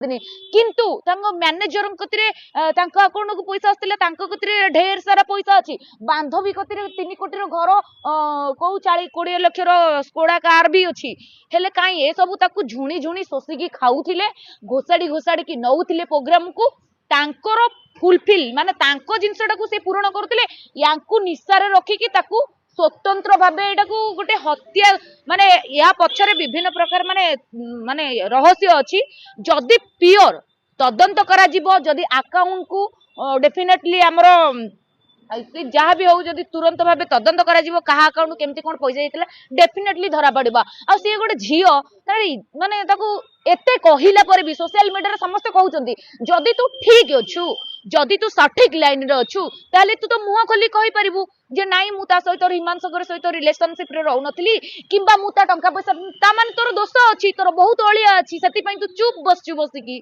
किंतु manager account को पैसा आसला ढेर सारा पैसा अच्छी बांधवी कतिर 3 कोटी घर कौ 40-20 लाख स्कोडा कार भी अच्छी हेले कहीं ए सब ताकू झुणी झुणी शोषिकी खाऊले घोषाड़ी घोषाड़ी की नौले प्रोग्राम को तांकर फुलफिल माने तांको जिनसटा को से पूरण करथिले यांकू निस्सार रखिकी ताकू स्वतंत्र भाबे एटा को गोटे हत्या माने या पछरे विभिन्न प्रकार माने माने रहस्य अछि जदि पियोर तदंत करा जिवो जदि अकाउंट को डेफिनेटली हमरो जहाँ भी हो जदि तुरंत भाव तदंत करा जिवो कहा अकाउंट केमती कोन पैसा जाइतला डेफिनेटली धरा पड़िबा आ से गोटे झियो माने ताकू एते कहिला पर भी सोशल मीडिया रे समस्त कहउचंदी जदि तू ठीक अछु जदि तू सठिक लाइन रे अछु ताले तू तो मुह खोली कहि परिबू जे नाई मु ता सहित हिमांशकर सहित रिलेशनशिप रे रहउ नथली किंबा मु ता टंका पैसा ता मान तोर दोष अछि तोर बहुत अलिया अछि सेति पई तू चुप बसचु बसिकी